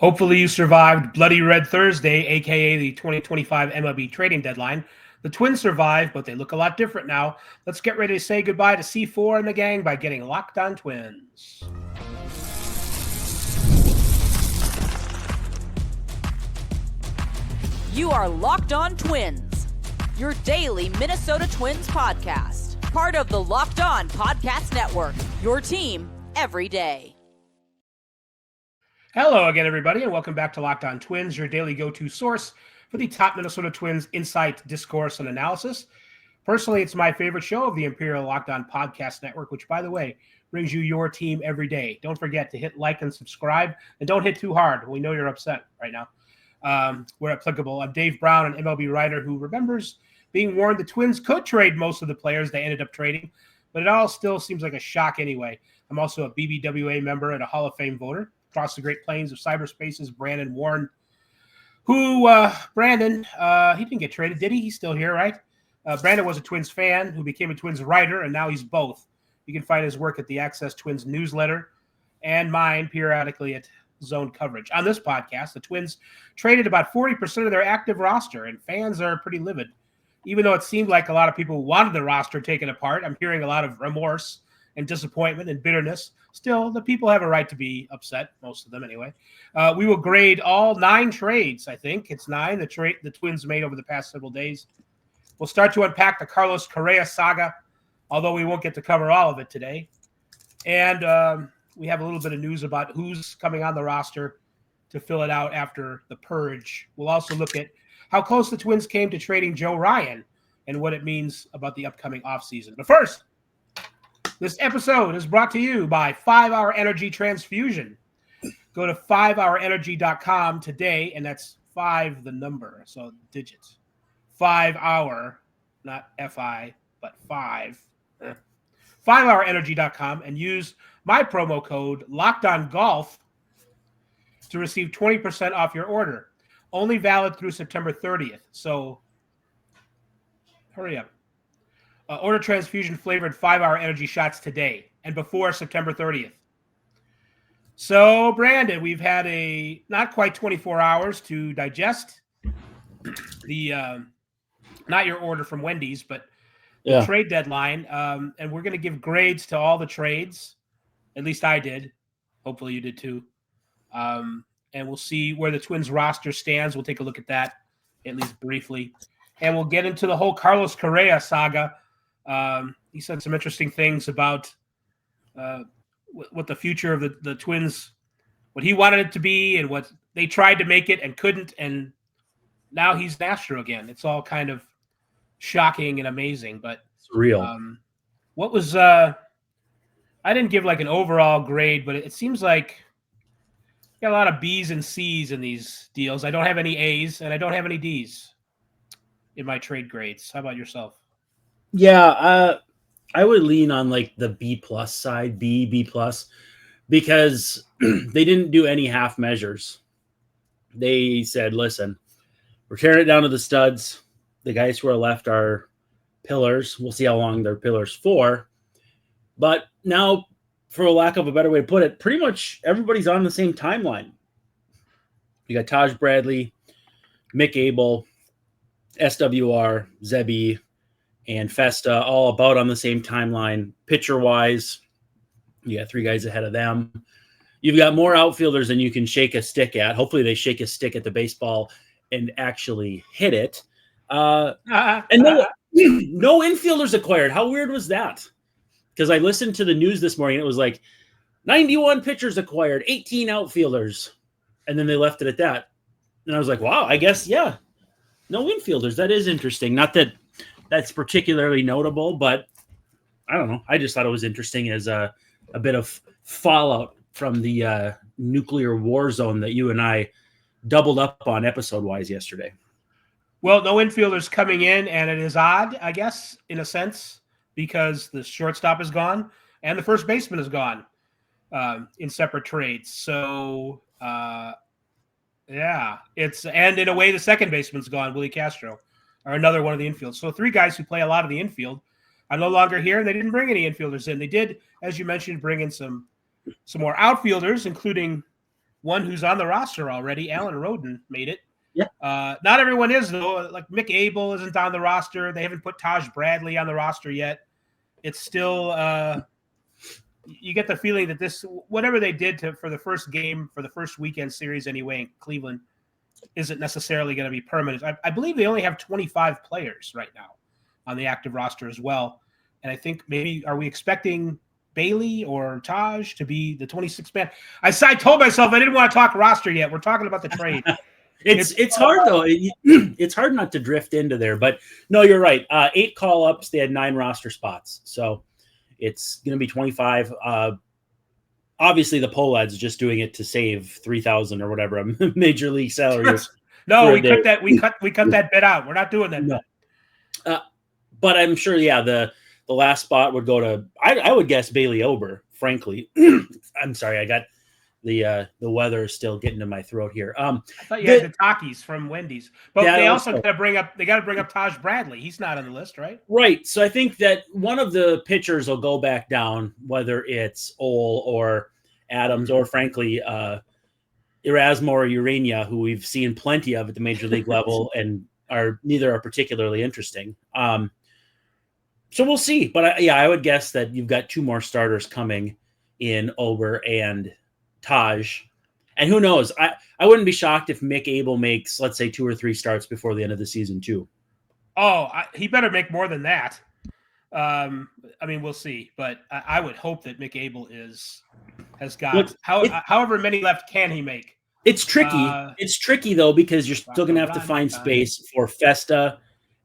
Hopefully you survived Bloody Red Thursday, a.k.a. the 2025 MLB trading deadline. The Twins survived, but they look a lot different now. Let's get ready to say goodbye to C4 and the gang by getting Locked On Twins. You are Locked On Twins, your daily Minnesota Twins podcast. Part of the Locked On Podcast Network, your team every day. Hello again, everybody, and welcome back to Locked On Twins, your daily go-to source for the top Minnesota Twins insight, discourse, and analysis. Personally, it's my favorite show of the Imperial Locked On Podcast Network, which, by the way, brings you your team every day. Don't forget to hit like and subscribe, and don't hit too hard. We know you're upset right now. Where applicable. I'm Dave Brown, an MLB writer who remembers being warned the Twins could trade most of the players they ended up trading, but it all still seems like a shock anyway. I'm also a BBWA member and a Hall of Fame voter. Across the Great Plains of cyberspace's Brandon Warne, who, Brandon, he didn't get traded, did he? He's still here, right? Brandon was a Twins fan who became a Twins writer, and now he's both. You can find his work at the Access Twins newsletter and mine periodically at Zone Coverage. On this podcast, the Twins traded about 40% of their active roster, and fans are pretty livid. Even though it seemed like a lot of people wanted the roster taken apart, I'm hearing a lot of remorse and disappointment and bitterness. Still, the people have a right to be upset, most of them anyway. We will grade all 9 trades, I think. It's 9, the Twins made over the past several days. We'll start to unpack the Carlos Correa saga, although we won't get to cover all of it today. And we have a little bit of news about who's coming on the roster to fill it out after the Purge. We'll also look at how close the Twins came to trading Joe Ryan and what it means about the upcoming offseason. But first, this episode is brought to you by 5-Hour Energy Transfusion. Go to 5hourenergy.com today, and that's 5 the number, so digits. 5-Hour, not F-I, but 5. 5hourenergy.com, and use my promo code LOCKEDONGOLF to receive 20% off your order. Only valid through September 30th, so hurry up. Order transfusion-flavored 5-Hour Energy shots today and before September 30th. So, Brandon, we've had a not quite 24 hours to digest the not your order from Wendy's, but the trade deadline. And we're going to give grades to all the trades. At least I did. Hopefully you did too. And we'll see where the Twins roster stands. We'll take a look at that, at least briefly. And we'll get into the whole Carlos Correa saga. He said some interesting things about what the future of the Twins, what he wanted it to be and what they tried to make it and couldn't. And now he's an Astro again. It's all kind of shocking and amazing, but it's real. What was, I didn't give like an overall grade, but it seems like got a lot of B's and C's in these deals. I don't have any A's and I don't have any D's in my trade grades. How about yourself? Yeah, I would lean on like the B+ side, B+, because they didn't do any half measures. They said, listen, we're tearing it down to the studs. The guys who are left are pillars. We'll see how long they're pillars for. But now, for lack of a better way to put it, pretty much everybody's on the same timeline. You got Taj Bradley, Mick Abel, SWR, Zebby, and Festa, all about on the same timeline. Pitcher-wise, you got 3 guys ahead of them. You've got more outfielders than you can shake a stick at. Hopefully they shake a stick at the baseball and actually hit it. And no infielders acquired. How weird was that? Because I listened to the news this morning. It was like 91 pitchers acquired, 18 outfielders. And then they left it at that. And I was like, wow, I guess, yeah. No infielders. That is interesting. Not that that's particularly notable, but I don't know. I just thought it was interesting as a bit of fallout from the nuclear war zone that you and I doubled up on episode-wise yesterday. Well, no infielders coming in, and it is odd, I guess, in a sense, because the shortstop is gone and the first baseman is gone in separate trades. So, yeah, and in a way, the second baseman's gone, Willi Castro, or another one of the infield. So 3 guys who play a lot of the infield are no longer here, and they didn't bring any infielders in. They did, as you mentioned, bring in some more outfielders, including one who's on the roster already. Alan Roden made it. Yeah. Not everyone is, though. Like Mick Abel isn't on the roster. They haven't put Taj Bradley on the roster yet. It's still you get the feeling that this, whatever they did for the first game, for the first weekend series anyway in Cleveland, isn't necessarily going to be permanent. I believe they only have 25 players right now on the active roster as well. And I think maybe, are we expecting Bailey or Taj to be the 26th man? I told myself I didn't want to talk roster yet. We're talking about the trade. It's hard, though. It's hard not to drift into there. But, no, you're right. 8 call-ups. They had 9 roster spots. So it's going to be 25. Obviously, the Polad's just doing it to save $3,000 or whatever a major league salary is. No, we cut that. We cut that bit out. We're not doing that. No. But I'm sure, the last spot would go to, I would guess, Bailey Ober, frankly. I'm sorry, I got the weather is still getting to my throat here. I thought you had the Takis from Wendy's. But they also got to bring up Taj Bradley. He's not on the list, right? Right. So I think that one of the pitchers will go back down, whether it's Ole or Adams or, frankly, Erasmo or Urania, who we've seen plenty of at the major league level and neither are particularly interesting. So we'll see. But I would guess that you've got 2 more starters coming in Ober and Taj. And who knows? I wouldn't be shocked if Mick Abel makes, let's say, 2 or 3 starts before the end of the season, too. Oh, he better make more than that. We'll see. But I would hope that Mick Abel has got however many left can he make. It's tricky. It's tricky, though, because you're still going to have to find space for Festa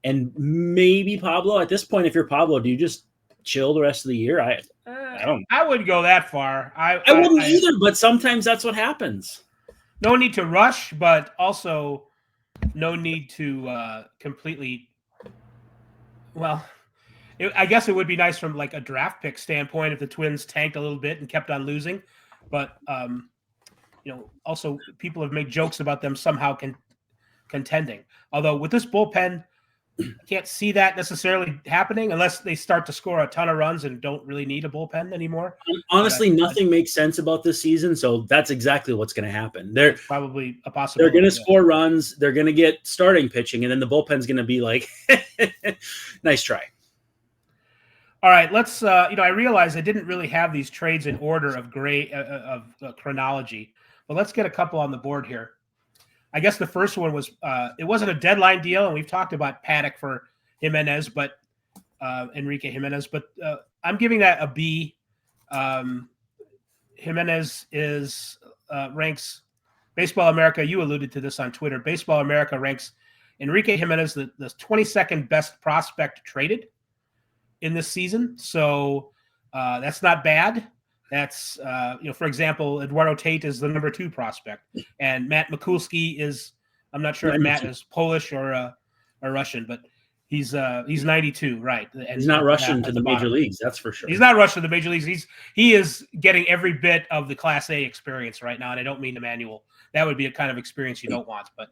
and maybe Pablo. At this point, if you're Pablo, do you just chill the rest of the year? I don't. I wouldn't go that far. I wouldn't either, but sometimes that's what happens. No need to rush, but also no need to completely. Well, I guess it would be nice from like a draft pick standpoint if the Twins tanked a little bit and kept on losing, but also people have made jokes about them somehow contending. Although with this bullpen, I can't see that necessarily happening unless they start to score a ton of runs and don't really need a bullpen anymore. Honestly, nothing makes sense about this season, so that's exactly what's going to happen. They're probably a possibility. They're going to score runs. They're going to get starting pitching, and then the bullpen's going to be like, nice try. All right, let's. I realized I didn't really have these trades in order of chronology, but let's get a couple on the board here. I guess the first one was it wasn't a deadline deal, and we've talked about Paddack for Jimenez, but Enrique Jimenez, but I'm giving that a B. Jimenez ranks Baseball America. You alluded to this on Twitter. Baseball America ranks Enrique Jimenez the 22nd best prospect traded in this season, so that's not bad. That's, for example, Eduardo Tate is the number 2 prospect, and Matt Mikulski is, I'm not sure if Matt is Polish or Russian, but he's 92, right? And he's not Russian to the major leagues, that's for sure. He's not Russian to the major leagues. He is getting every bit of the Class A experience right now, and I don't mean Emmanuel. That would be a kind of experience you don't want, but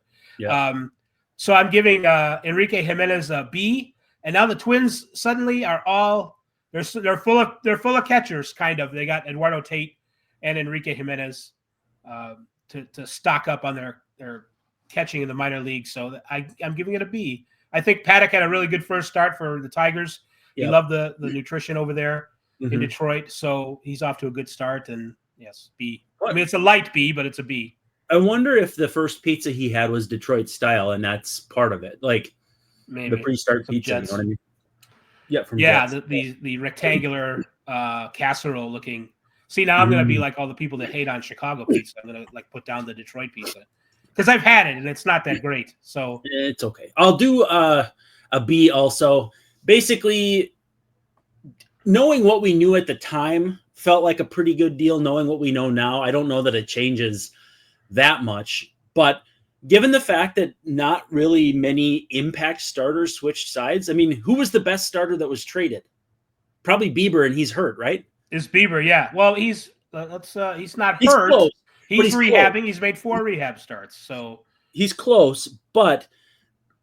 so I'm giving Enrique Jimenez a B, and now the Twins suddenly are all. They're full of catchers, kind of. They got Eduardo Tate and Enrique Jimenez to stock up on their catching in the minor leagues. So I'm giving it a B. I think Paddack had a really good first start for the Tigers. He loved the nutrition over there in Detroit, so he's off to a good start. And yes, B. I mean, it's a light B, but it's a B. I wonder if the first pizza he had was Detroit style, and that's part of it, like maybe the pre-start pizza. Jets. You know what I mean? The rectangular casserole looking. See, now I'm going to be like all the people that hate on Chicago pizza. I'm going to like put down the Detroit pizza because I've had it and it's not that great. So it's okay. I'll do a B also. Basically, knowing what we knew at the time felt like a pretty good deal. Knowing what we know now, I don't know that it changes that much, but given the fact that not really many impact starters switched sides, I mean, who was the best starter that was traded? Probably Bieber, and he's hurt, right? Is Bieber, yeah. Well, he's not he's hurt. Close, he's rehabbing. Close. He's made 4 rehab starts, so he's close. But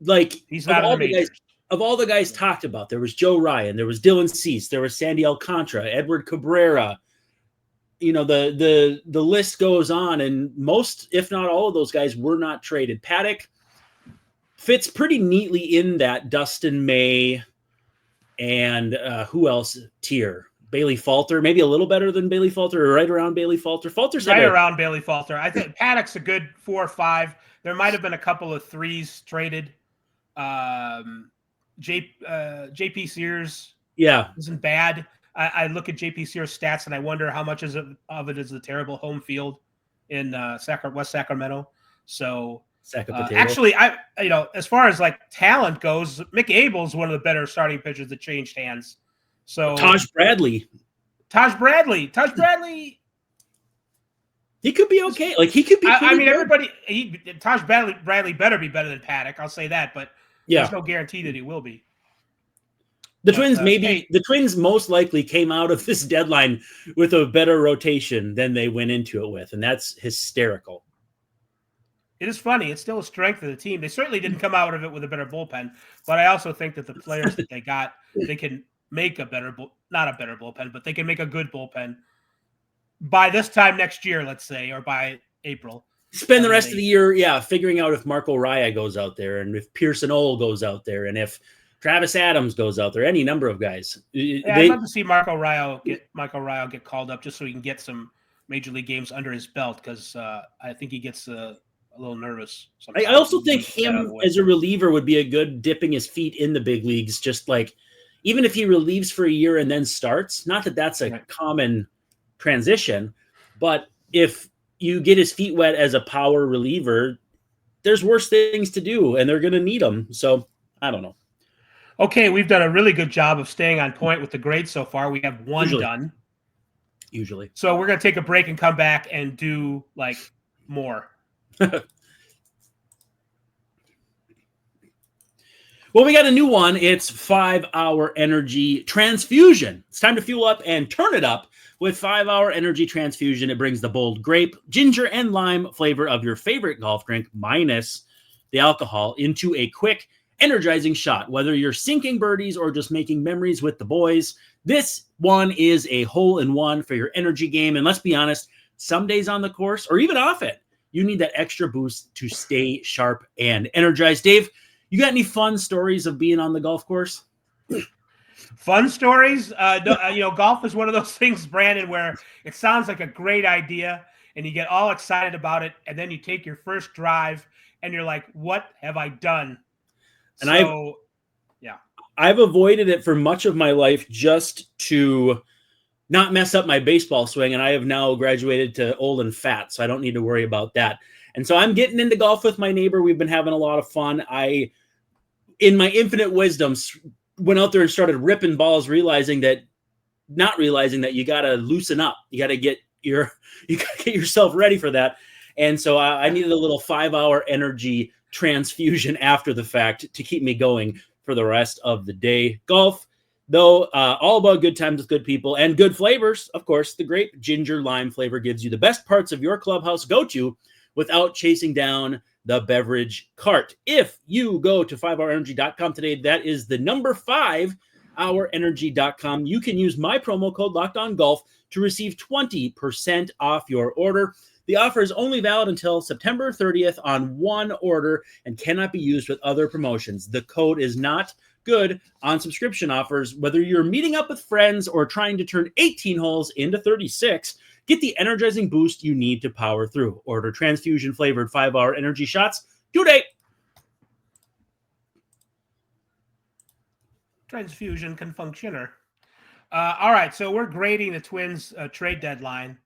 like, he's not of all the guys talked about, there was Joe Ryan, there was Dylan Cease, there was Sandy Alcantara, Edward Cabrera. the list goes on, and most, if not all of those guys were not traded. Paddack fits pretty neatly in that Dustin May and who else tier? Bailey Falter, maybe a little better than Bailey Falter, or right around Bailey Falter. Falter's right around Bailey Falter. I think Paddack's a good 4 or 5. There might have been a couple of 3s traded. JP Sears, isn't bad. I look at JP Sears' stats and I wonder how much of it is the terrible home field in West Sacramento. So actually, as far as like talent goes, Mick Abel's one of the better starting pitchers that changed hands. So Taj Bradley, he could be okay. Like he could be. I mean, everybody. Taj Bradley better be better than Paddack. I'll say that, but there's no guarantee that he will be. The Twins most likely came out of this deadline with a better rotation than they went into it with, and that's hysterical. It is funny. It's still a strength of the team. They certainly didn't come out of it with a better bullpen, but I also think that the players that they got, they can make a better, not a better bullpen, but they can make a good bullpen by this time next year, let's say, or by April. Spend the rest of the year, figuring out if Marco Correa goes out there, and if Pearson Ole goes out there, and if Travis Adams goes out there, any number of guys. I'd love to see Marco Correa get called up just so he can get some major league games under his belt, because I think he gets a little nervous sometimes. I also think him as a reliever would be a good dipping his feet in the big leagues, just like even if he relieves for a year and then starts. Not that that's a common transition, but if you get his feet wet as a power reliever, there's worse things to do, and they're going to need them. So I don't know. Okay, we've done a really good job of staying on point with the grades so far. We have one done. Usually. So we're going to take a break and come back and do like more. Well, we got a new one. It's 5-hour energy transfusion. It's time to fuel up and turn it up with 5-hour energy transfusion. It brings the bold grape, ginger, and lime flavor of your favorite golf drink minus the alcohol into a quick, energizing shot. Whether you're sinking birdies or just making memories with the boys, this one is a hole-in-one for your energy game. And let's be honest, some days on the course or even off it, you need that extra boost to stay sharp and energized. Dave, you got any fun stories of being on the golf course? Fun stories? Golf is one of those things, Brandon, where it sounds like a great idea and you get all excited about it, and then you take your first drive and you're like, what have I done? And I've avoided it for much of my life just to not mess up my baseball swing, and I have now graduated to old and fat, so I don't need to worry about that. And so I'm getting into golf with my neighbor. We've been having a lot of fun. I, in my infinite wisdom, went out there and started ripping balls, realizing that you got to loosen up. You got to get yourself ready for that. And so I needed a little 5-hour energy transfusion after the fact to keep me going for the rest of the day. Golf, though, all about good times with good people and good flavors. Of course, the grape ginger lime flavor gives you the best parts of your clubhouse go-to without chasing down the beverage cart. If you go to 5hourenergy.com today, that is the number 5hourenergy.com. You can use my promo code LOCKEDONGolf to receive 20% off your order. The offer is only valid until September 30th on one order and cannot be used with other promotions. The code is not good on subscription offers. Whether you're meeting up with friends or trying to turn 18 holes into 36, get the energizing boost you need to power through. Order transfusion-flavored 5-hour energy shots today. Transfusion can functioner. All right, so we're grading the Twins trade deadline.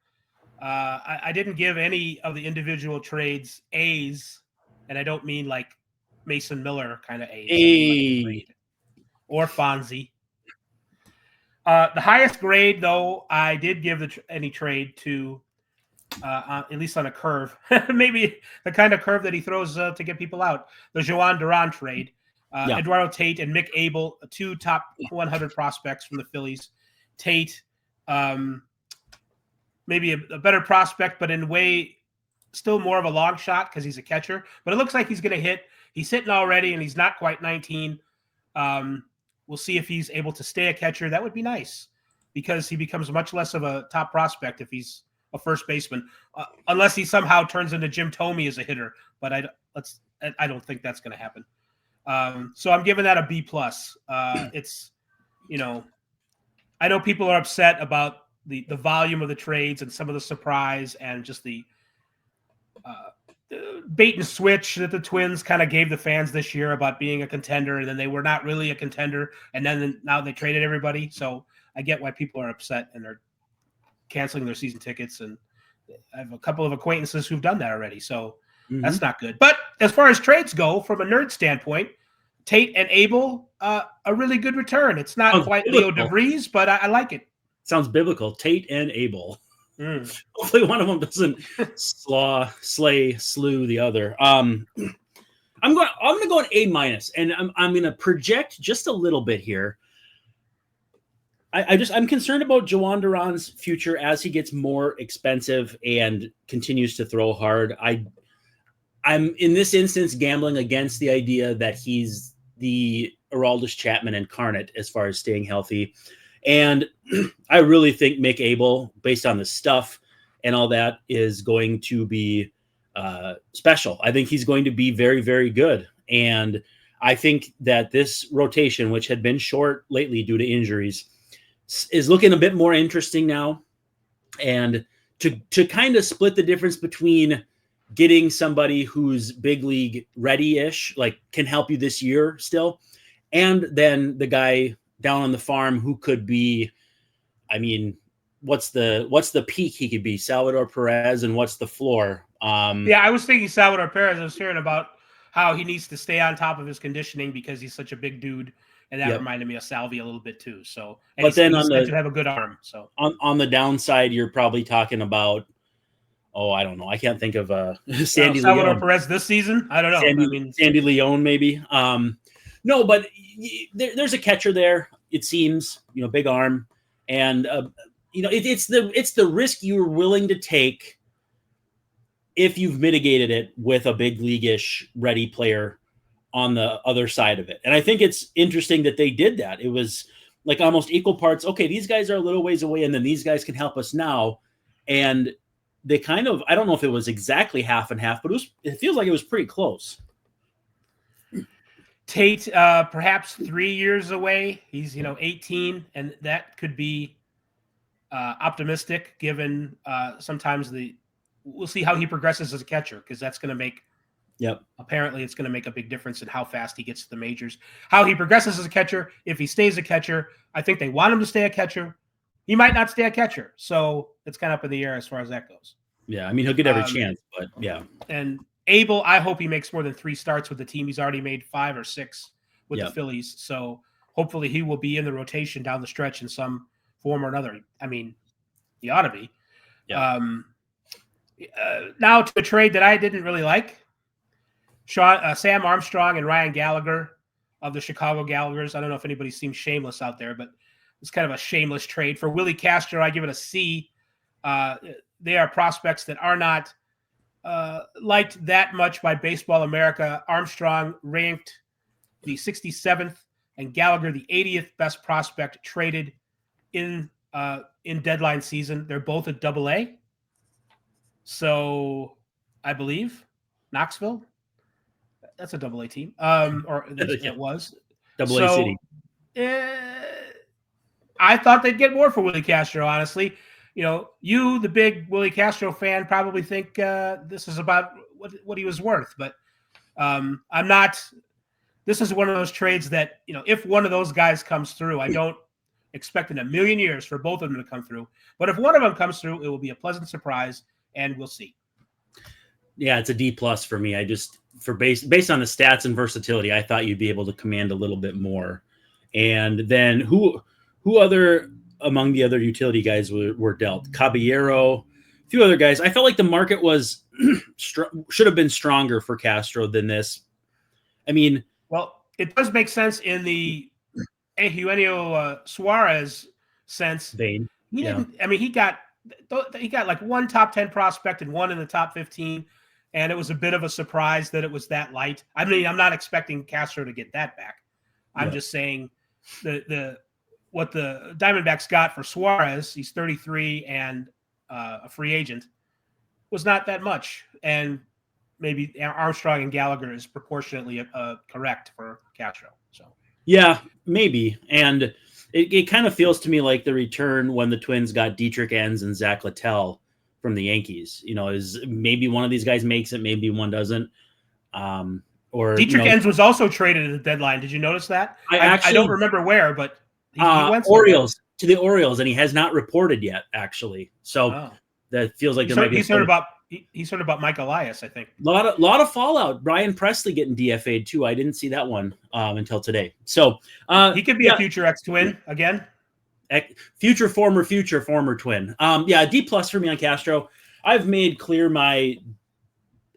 I didn't give any of the individual trades A's, and I don't mean like Mason Miller kind of A's. Or Fonzie. The highest grade, though, I did give any trade to, at least on a curve, maybe the kind of curve that he throws to get people out. The Jhoan Duran trade. Eduardo Tate and Mick Abel, 2 top 100 prospects from the Phillies. Tate, maybe a better prospect, but in a way still more of a long shot because he's a catcher. But it looks like he's going to hit. He's hitting already, and he's not quite 19. We'll see if he's able to stay a catcher. That would be nice because he becomes much less of a top prospect if he's a first baseman, unless he somehow turns into Jim Thome as a hitter. But I don't think that's going to happen. So I'm giving that a B plus. It's, I know people are upset about the volume of the trades and some of the surprise and just the bait and switch that the Twins kind of gave the fans this year about being a contender, and then they were not really a contender, and then now they traded everybody. So I get why people are upset and they're canceling their season tickets, and I have a couple of acquaintances who've done that already. So that's not good. But as far as trades go, from a nerd standpoint, Tate and Abel, a really good return. It's not quite Leo DeVries, but I like it. Sounds biblical. Tate and Abel. Hopefully one of them doesn't slew the other. I'm going to go an A-, and I'm going to project just a little bit here. I'm concerned about Jhoan Duran's future as he gets more expensive and continues to throw hard. I'm in this instance gambling against the idea that he's the Aroldis Chapman incarnate as far as staying healthy. And I really think Mick Abel, based on the stuff and all that, is going to be special. I think he's going to be very, very good. And I think that this rotation, which had been short lately due to injuries, is looking a bit more interesting now. And to kind of split the difference between getting somebody who's big league ready-ish, like can help you this year still, and then the guy down on the farm who could be, I mean, what's the peak he could be? Salvador Perez, and what's the floor? Yeah, I was thinking Salvador Perez. I was hearing about how he needs to stay on top of his conditioning because he's such a big dude, and that reminded me of Salvi a little bit too. So, and but then he's to have a good arm. So on the downside, you're probably talking about, I don't know. I can't think of Sandy Salvador Leon. Perez this season. I don't know. Sandy Leon maybe. No, but there's a catcher there. It seems, big arm, and it's the risk you're willing to take if you've mitigated it with a big league-ish ready player on the other side of it. And I think it's interesting that they did that. It was like almost equal parts. Okay, these guys are a little ways away, and then these guys can help us now. And they kind of, I don't know if it was exactly half and half, but it feels like it was pretty close. Tate, perhaps 3 years away. He's 18, and that could be optimistic given sometimes we'll see how he progresses as a catcher, because that's going to make apparently it's going to make a big difference in how fast he gets to the majors. How he progresses as a catcher, if he stays a catcher, I think they want him to stay a catcher. He might not stay a catcher, so it's kind of up in the air as far as that goes. Yeah, I mean, he'll get every chance, but yeah. And Abel, I hope he makes more than 3 starts with the team. He's already made 5 or 6 with the Phillies. So hopefully he will be in the rotation down the stretch in some form or another. I mean, he ought to be. Yeah. Now to a trade that I didn't really like. Sam Armstrong and Ryan Gallagher of the Chicago Gallaghers. I don't know if anybody's seen Shameless out there, but it's kind of a shameless trade. For Willi Castro, I give it a C. They are prospects that are not liked that much by Baseball America. Armstrong ranked the 67th and Gallagher the 80th best prospect traded in deadline season. They're both at AA. So I believe Knoxville, that's a AA team. It was AA City. I thought they'd get more for Willi Castro, honestly. You, the big Willi Castro fan, probably think this is about what he was worth. But I'm not. This is one of those trades that, if one of those guys comes through, I don't expect in a million years for both of them to come through. But if one of them comes through, it will be a pleasant surprise, and we'll see. Yeah, it's a D+ for me. I just, based on the stats and versatility, I thought you'd be able to command a little bit more. And then who other among the other utility guys were dealt? Caballero, a few other guys. I felt like the market was should have been stronger for Castro than this. I mean, well, it does make sense in the Eugenio Suarez sense. Vein. He didn't. I mean, he got like one top 10 prospect and one in the top 15, and it was a bit of a surprise that it was that light. I mean, I'm not expecting Castro to get that back. I'm just saying what the Diamondbacks got for Suarez. He's 33, and a free agent, was not that much. And maybe Armstrong and Gallagher is proportionately correct for Castro. So yeah, maybe. And it kind of feels to me like the return when the Twins got Dietrich Enns and Zach Littell from the Yankees. Is maybe one of these guys makes it, maybe one doesn't. Or Dietrich Enns was also traded at the deadline. Did you notice that? I don't remember where, but he went Orioles to the Orioles, and he has not reported yet. Actually, so that feels like there might be. He's heard about Mike Elias, I think. A lot of fallout. Brian Presley getting DFA'd too. I didn't see that one until today. So he could be a future ex-Twin again. Future former Twin. D+ for me on Castro. I've made clear my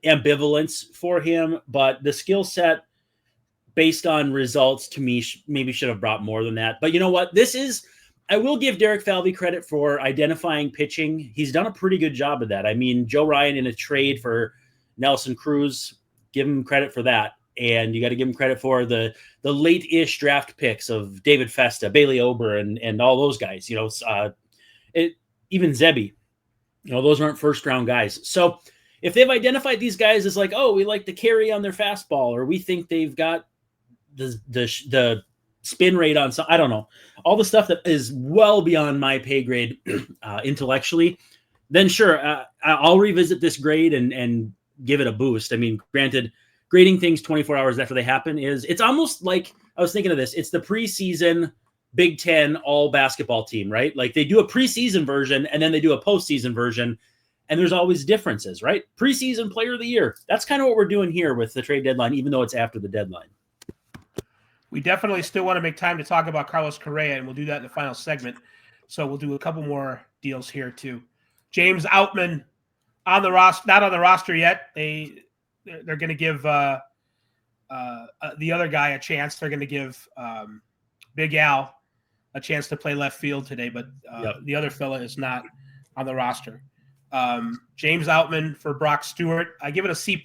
ambivalence for him, but the skill set based on results to me maybe should have brought more than that. But you know what? I will give Derek Falvey credit for identifying pitching. He's done a pretty good job of that. I mean, Joe Ryan in a trade for Nelson Cruz, give him credit for that. And you got to give him credit for the late-ish draft picks of David Festa, Bailey Ober, and all those guys. Even Zebby. Those aren't first-round guys. So if they've identified these guys as like, oh, we like the carry on their fastball, or we think they've got the spin rate on some, I don't know, all the stuff that is well beyond my pay grade intellectually, then sure, I'll revisit this grade and give it a boost. I mean, granted, grading things 24 hours after they happen it's almost like, I was thinking of this, it's the preseason Big Ten all basketball team, right? Like they do a preseason version and then they do a postseason version, and there's always differences, right? Preseason player of the year. That's kind of what we're doing here with the trade deadline, even though it's after the deadline. We definitely still want to make time to talk about Carlos Correa, and we'll do that in the final segment. So we'll do a couple more deals here too. James Outman on the roster, not on the roster yet. They're going to give the other guy a chance. They're going to give Big Al a chance to play left field today, but the other fella is not on the roster. James Outman for Brock Stewart. I give it a C+,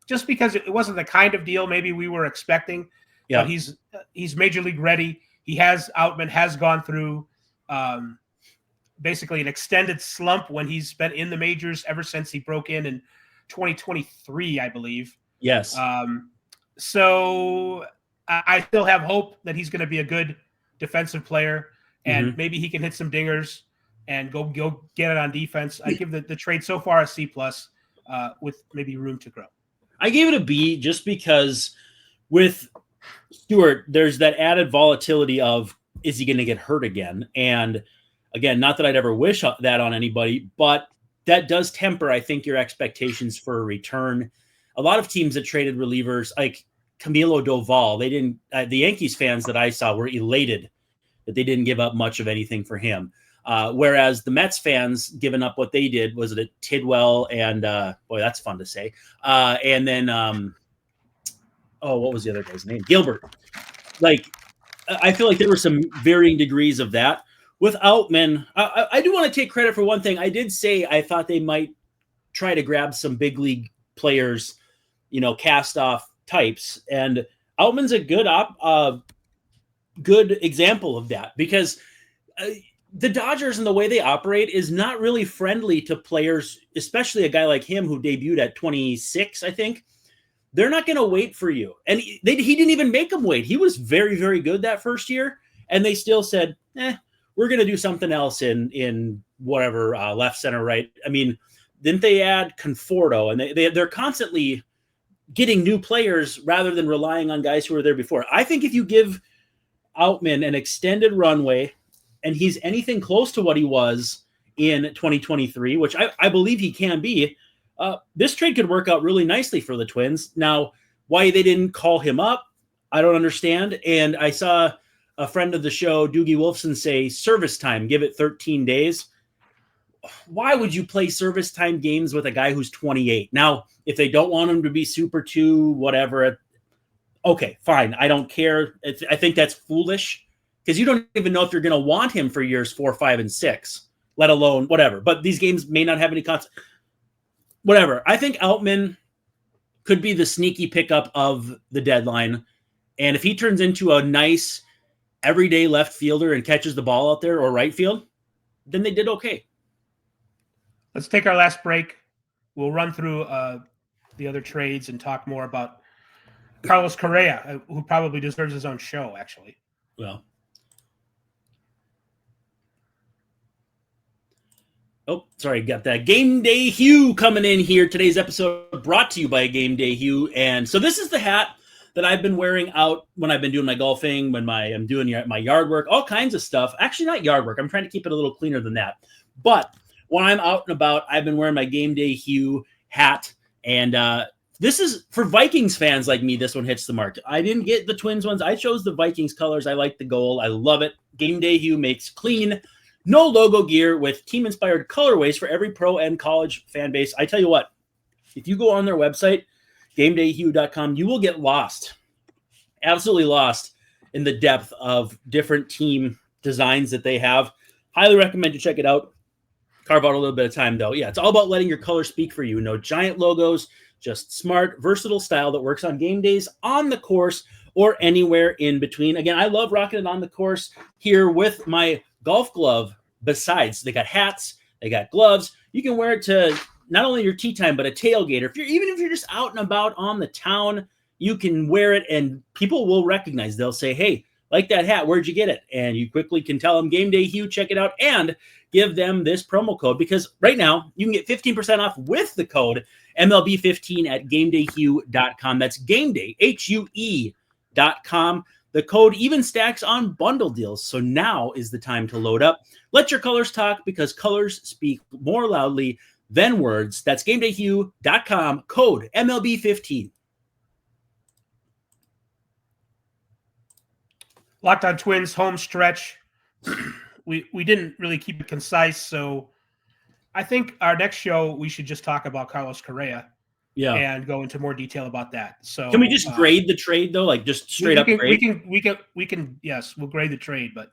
just because it wasn't the kind of deal maybe we were expecting. Yeah, he's major league ready. Outman has gone through basically an extended slump when he's been in the majors ever since he broke in 2023, I believe. Yes. So I still have hope that he's going to be a good defensive player, and maybe he can hit some dingers and go get it on defense. I give the trade so far a C+, with maybe room to grow. I gave it a B just because with Stewart, there's that added volatility of, is he going to get hurt again? And again, not that I'd ever wish that on anybody, but that does temper, I think, your expectations for a return. A lot of teams that traded relievers like Camilo Doval, they didn't. The Yankees fans that I saw were elated that they didn't give up much of anything for him. Whereas the Mets fans, giving up what they did, was it Tidwell and boy, that's fun to say. And then what was the other guy's name? Gilbert. Like, I feel like there were some varying degrees of that. With Outman, I do want to take credit for one thing. I did say I thought they might try to grab some big league players, cast off types, and Outman's a good example of that, because the Dodgers and the way they operate is not really friendly to players, especially a guy like him who debuted at 26, I think. They're not going to wait for you. And he didn't even make them wait. He was very, very good that first year. And they still said, we're going to do something else in whatever, left, center, right. I mean, didn't they add Conforto? And they're constantly getting new players rather than relying on guys who were there before. I think if you give Outman an extended runway and he's anything close to what he was in 2023, which I believe he can be, this trade could work out really nicely for the Twins. Now, why they didn't call him up, I don't understand. And I saw a friend of the show, Doogie Wolfson, say service time, give it 13 days. Why would you play service time games with a guy who's 28? Now, if they don't want him to be Super 2, whatever, okay, fine. I don't care. I think that's foolish, because you don't even know if you're going to want him for years 4, 5, and 6, let alone whatever. But these games may not have any consequences. Whatever. I think Outman could be the sneaky pickup of the deadline. And if he turns into a nice everyday left fielder and catches the ball out there, or right field, then they did okay. Let's take our last break. We'll run through the other trades and talk more about Carlos Correa, who probably deserves his own show, actually. Well. Oh, sorry, got that. Game Day Hue coming in here. Today's episode brought to you by Game Day Hue. And so this is the hat that I've been wearing out when I've been doing my golfing, when I'm doing my yard work, all kinds of stuff. Actually, not yard work. I'm trying to keep it a little cleaner than that. But when I'm out and about, I've been wearing my Game Day Hue hat. And this is for Vikings fans like me. This one hits the mark. I didn't get the Twins ones. I chose the Vikings colors. I like the gold. I love it. Game Day Hue makes clean, no logo gear with team-inspired colorways for every pro and college fan base. I tell you what, if you go on their website, GameDayHue.com, you will get lost, absolutely lost in the depth of different team designs that they have. Highly recommend you check it out. Carve out a little bit of time, though. Yeah, it's all about letting your color speak for you. No giant logos, just smart, versatile style that works on game days, on the course, or anywhere in between. Again, I love rocking it on the course here with my golf glove. Besides, they got hats, they got gloves. You can wear it to not only your tee time, but a tailgate. Even if you're just out and about on the town, you can wear it and people will recognize. They'll say, hey, like that hat, where'd you get it? And you quickly can tell them Game Day Hue, check it out, and give them this promo code, because right now you can get 15% off with the code MLB15 at GameDayHue.com. That's GameDay, HUE.com. The code even stacks on bundle deals, so now is the time to load up. Let your colors talk, because colors speak more loudly than words. That's GameDayHue.com, code MLB15. Locked on Twins home stretch. We didn't really keep it concise, so I think our next show we should just talk about Carlos Correa. Yeah, and go into more detail about that. So can we just grade the trade though, like just straight up grade? We can. Yes, we'll grade the trade, but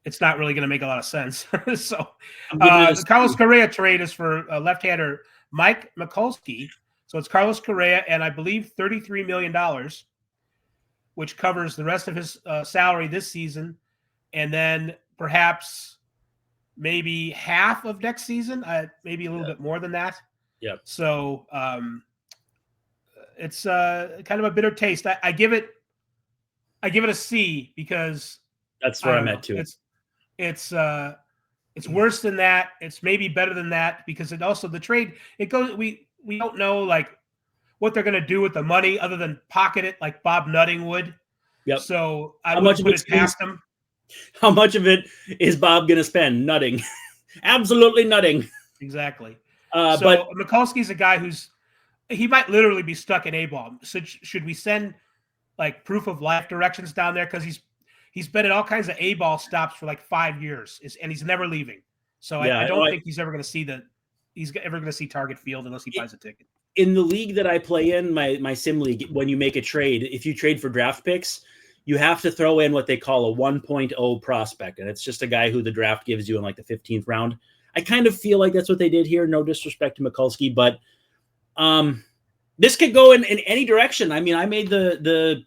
it's not really going to make a lot of sense. So the Carlos Correa trade is for left-hander Mike Mikulski. So it's Carlos Correa and I believe $33 million, which covers the rest of his salary this season, and then perhaps maybe half of next season, maybe a little bit more than that. Yeah. So it's kind of a bitter taste. I give it a C, because that's where I'm at too. It's worse than that. It's maybe better than that, because it also, the trade, it goes, we don't know like what they're going to do with the money other than pocket it like Bob Nutting would. Yep. So I wouldn't put it past them. How much of it is Bob going to spend? Nutting. Absolutely nutting. Exactly. But Mikulski's a guy he might literally be stuck in A-ball. So should we send like proof of life directions down there? Because he's been at all kinds of A-ball stops for like 5 years, and he's never leaving. So I don't think he's ever going to see Target Field unless he buys a ticket. In the league that I play in, my sim league, when you make a trade, if you trade for draft picks, you have to throw in what they call a 1.0 prospect, and it's just a guy who the draft gives you in like the 15th round. I kind of feel like that's what they did here. No disrespect to Mikulski, but this could go in any direction. I mean, I made the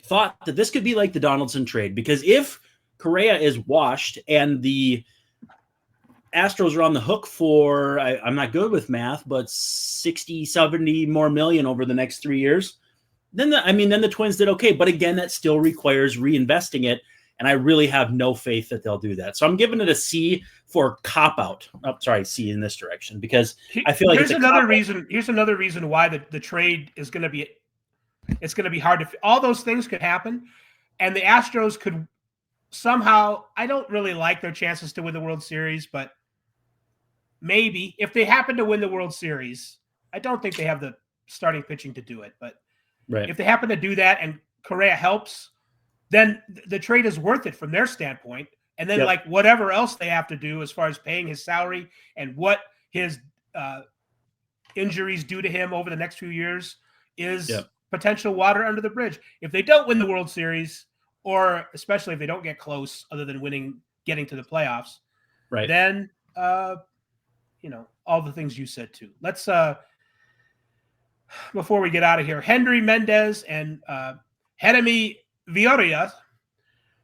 thought that this could be like the Donaldson trade, because if Correa is washed and the Astros are on the hook for, I'm not good with math, but 60, 70 more million over the next 3 years, then the Twins did okay. But again, that still requires reinvesting it. And I really have no faith that they'll do that. So I'm giving it a C for cop-out. Oh, sorry, C in this direction, because I feel like here's another reason why the trade is going to be, it's going to be hard to, all those things could happen, and the Astros could somehow, I don't really like their chances to win the World Series, but maybe if they happen to win the World Series, I don't think they have the starting pitching to do it. But if they happen to do that and Correa helps, then the trade is worth it from their standpoint. And then like whatever else they have to do as far as paying his salary and what his injuries do to him over the next few years is potential water under the bridge. If they don't win the World Series, or especially if they don't get close other than getting to the playoffs, then, all the things you said too. Let's, before we get out of here, Hendry Mendez and Jeremy Villarreal,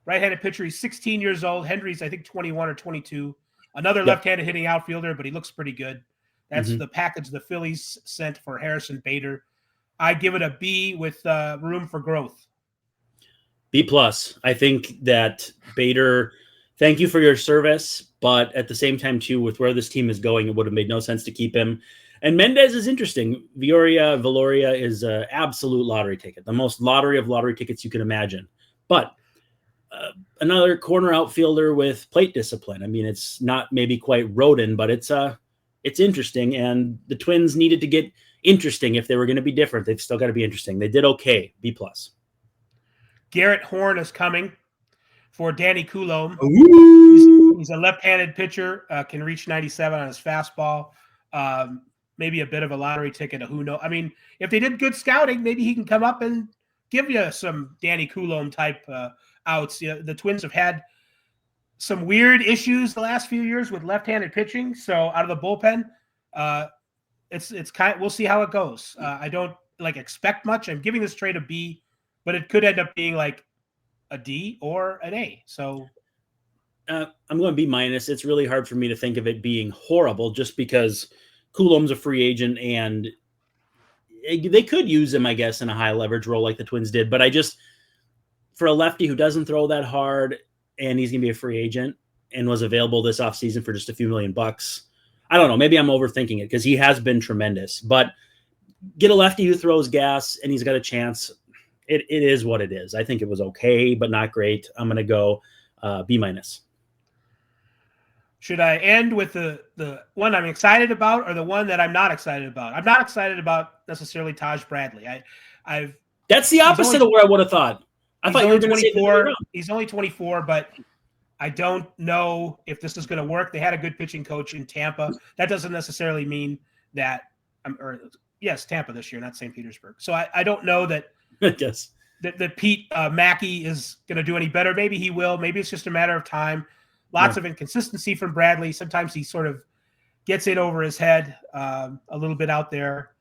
right-handed pitcher. He's 16 years old. Hendry's, I think, 21 or 22. Another left-handed hitting outfielder, but he looks pretty good. That's Mm-hmm. the package the Phillies sent for Harrison Bader. I give it a B with room for growth. B+. I think that Bader, thank you for your service, but at the same time, too, with where this team is going, it would have made no sense to keep him. And Mendez is interesting. Valoria is an absolute lottery ticket, the most lottery of lottery tickets you can imagine. But another corner outfielder with plate discipline. I mean, it's not maybe quite Rodin, but it's interesting. And the Twins needed to get interesting if they were going to be different. They've still got to be interesting. They did okay. B+. Garrett Horn is coming for Danny Coulombe. He's a left-handed pitcher, can reach 97 on his fastball. Maybe a bit of a lottery ticket. Who knows? I mean, if they did good scouting, maybe he can come up and give you some Danny Coulombe type outs. You know, the Twins have had some weird issues the last few years with left-handed pitching. So out of the bullpen, it's kind of, we'll see how it goes. I don't expect much. I'm giving this trade a B, but it could end up being like a D or an A. So I'm going B-. It's really hard for me to think of it being horrible just because Coulombe's a free agent and they could use him, I guess, in a high leverage role like the Twins did. But for a lefty who doesn't throw that hard and he's going to be a free agent and was available this offseason for just a few $1 million, I don't know. Maybe I'm overthinking it because he has been tremendous. But get a lefty who throws gas and he's got a chance. It is what it is. I think it was okay, but not great. I'm going to go B-. Should I end with the one I'm excited about or the one that I'm not excited about? I'm not excited about necessarily Taj Bradley. That's the opposite of where I would have thought. I thought you were going to say 24. He's only 24, but I don't know if this is going to work. They had a good pitching coach in Tampa. That doesn't necessarily mean that Tampa this year, not St. Petersburg. So I don't know that yes. that Pete Mackey is going to do any better. Maybe he will. Maybe it's just a matter of time. Lots of inconsistency from Bradley. Sometimes he sort of gets in over his head a little bit out there.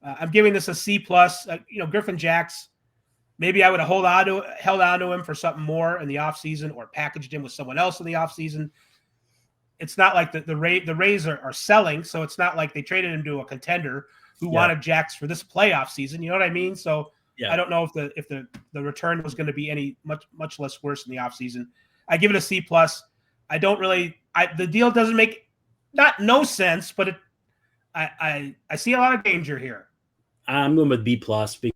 I'm giving this a C+. Griffin Jax, maybe I would have held on to him for something more in the offseason or packaged him with someone else in the offseason. It's not like the Rays are selling, so it's not like they traded him to a contender who wanted Jax for this playoff season. You know what I mean? So I don't know if the return was going to be any much less worse in the offseason. I give it a C+. I don't really the deal doesn't make no sense, but I see a lot of danger here. I'm going with B+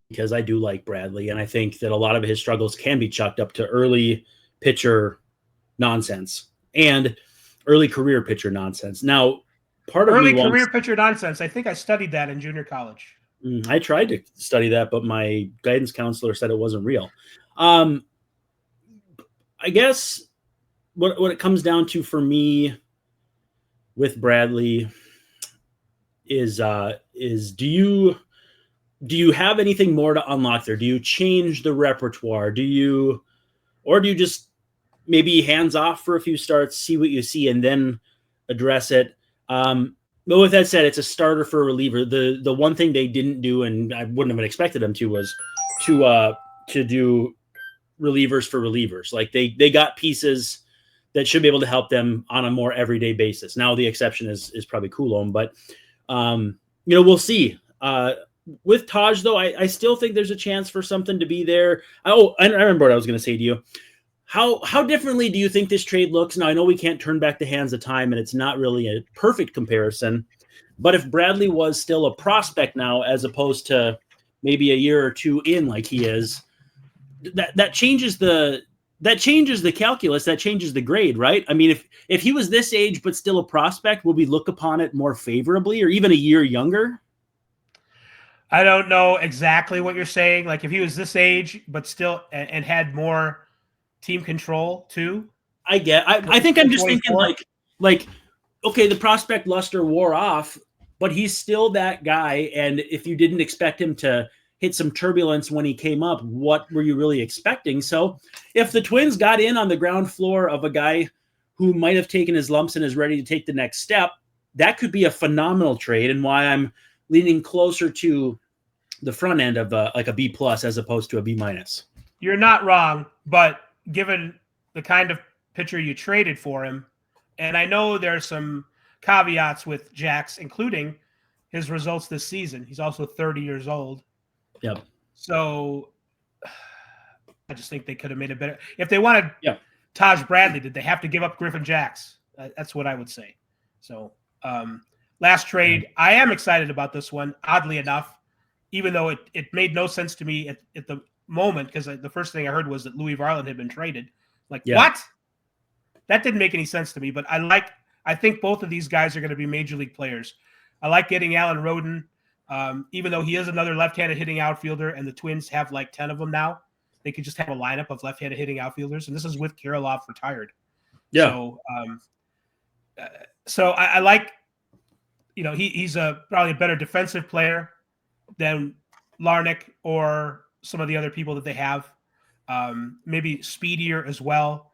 because I do like Bradley, and I think that a lot of his struggles can be chalked up to early pitcher nonsense and early career pitcher nonsense. Now, part of early career pitcher nonsense. I think I studied that in junior college. I tried to study that, but my guidance counselor said it wasn't real. I guess what it comes down to for me with Bradley is do you have anything more to unlock there? Do you change the repertoire? Do you just maybe hands off for a few starts, see what you see, and then address it? But with that said, it's a starter for a reliever. The one thing they didn't do, and I wouldn't have expected them to, was to do relievers for relievers. Like they got pieces that should be able to help them on a more everyday basis. Now the exception is probably Coulombe, but we'll see. With Taj, though, I still think there's a chance for something to be there. Oh, I remember what I was going to say to you. How differently do you think this trade looks? Now, I know we can't turn back the hands of time, and it's not really a perfect comparison. But if Bradley was still a prospect now, as opposed to maybe a year or two in like he is, that changes the calculus, that changes the grade, right? I mean, if he was this age but still a prospect, will we look upon it more favorably, or even a year younger? I don't know exactly what you're saying. Like if he was this age but still and had more team control too. I think I'm just thinking like okay, the prospect luster wore off, but he's still that guy. And if you didn't expect him to hit some turbulence when he came up, what were you really expecting? So if the Twins got in on the ground floor of a guy who might have taken his lumps and is ready to take the next step, that could be a phenomenal trade, and why I'm leaning closer to the front end of like a B+ as opposed to a B-. You're not wrong, but given the kind of pitcher you traded for him And I know there's some caveats with Jax, including his results this season. He's also 30 years old. Yep. So I just think they could have made it better. If they wanted Taj Bradley, did they have to give up Griffin Jax? That's what I would say. So last trade, I am excited about this one, oddly enough, even though it made no sense to me at the moment, because the first thing I heard was that Louis Varland had been traded. Like, what? That didn't make any sense to me, but I think both of these guys are going to be major league players. I like getting Alan Roden, even though he is another left-handed hitting outfielder, and the Twins have like 10 of them now. They could just have a lineup of left-handed hitting outfielders, and this is with Kirilloff retired. Yeah. So I like, he's probably a better defensive player than Larnach or some of the other people that they have. Maybe speedier as well.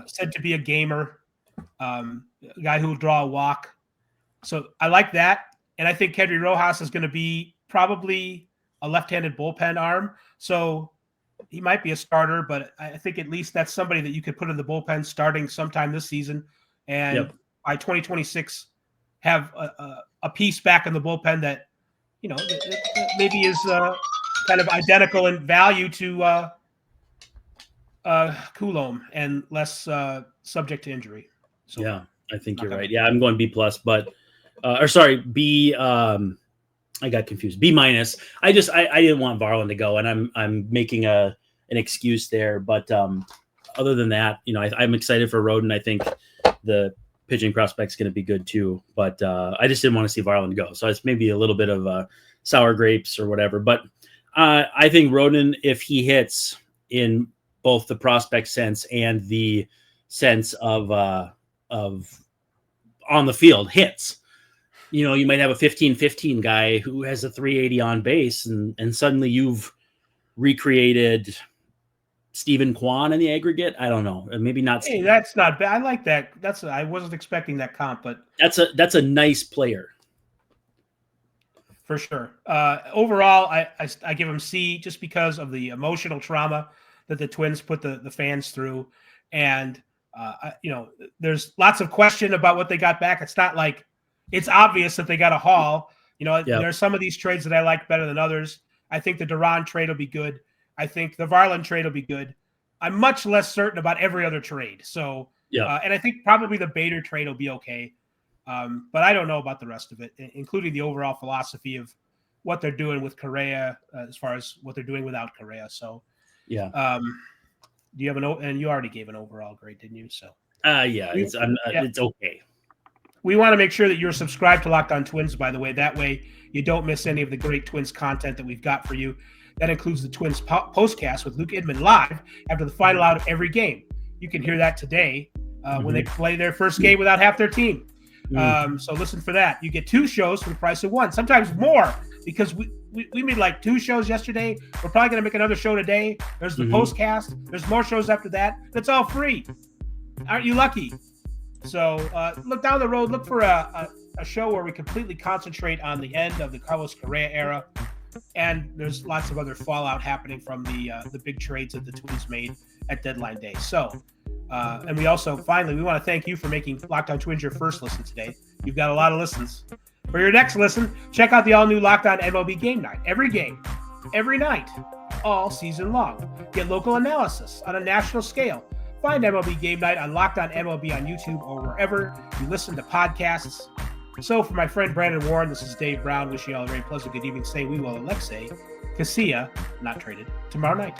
Said to be a gamer, a guy who will draw a walk. So I like that. And I think Kedry Rojas is going to be probably a left-handed bullpen arm. So he might be a starter, but I think at least that's somebody that you could put in the bullpen starting sometime this season. And by 2026, have a piece back in the bullpen that, maybe is kind of identical in value to Coulombe and less subject to injury. So, yeah, I think you're right. Yeah, I'm going B+, but B. I got confused. B-. I didn't want Varland to go, and I'm making an excuse there. But other than that, I'm excited for Roden. I think the pitching prospect's going to be good too. But I just didn't want to see Varland go. So it's maybe a little bit of sour grapes or whatever. But I think Roden, if he hits in both the prospect sense and the sense of on the field hits. You might have a 15-15 guy who has a 380 on base, and suddenly you've recreated Stephen Kwan in the aggregate. I don't know. Maybe not. Hey, that's not bad. I like that. I wasn't expecting that comp, but that's a nice player. For sure. Overall, I give him C just because of the emotional trauma that the Twins put the fans through. And, there's lots of question about what they got back. It's not like it's obvious that they got a haul. There are some of these trades that I like better than others. I think the Duran trade will be good. I think the Varland trade will be good. I'm much less certain about every other trade. So, and I think probably the Bader trade will be okay. But I don't know about the rest of it, including the overall philosophy of what they're doing with Correa as far as what they're doing without Correa. So, do you have and you already gave an overall grade, didn't you? So, it's okay. We want to make sure that you're subscribed to Locked On Twins, by the way. That way you don't miss any of the great Twins content that we've got for you. That includes the Twins postcast with Luke Idman live after the final out of every game. You can hear that today when they play their first game without half their team. So listen for that. You get 2 shows for the price of 1, sometimes more, because we made like 2 shows yesterday. We're probably going to make another show today. There's the postcast. There's more shows after that. That's all free. Aren't you lucky? So look down the road. Look for a show where we completely concentrate on the end of the Carlos Correa era. And there's lots of other fallout happening from the big trades that the Twins made at deadline day. So, and we also, finally, we want to thank you for making Locked On Twins your first listen today. You've got a lot of listens. For your next listen, check out the all-new Locked On MLB Game Night. Every game, every night, all season long. Get local analysis on a national scale. Find MLB Game Night on Locked On MLB on YouTube or wherever you listen to podcasts. So for my friend Brandon Warne, this is Dave Brown. Wishing you all a very pleasant good evening. Say we will Alexei Casilla, not traded, tomorrow night.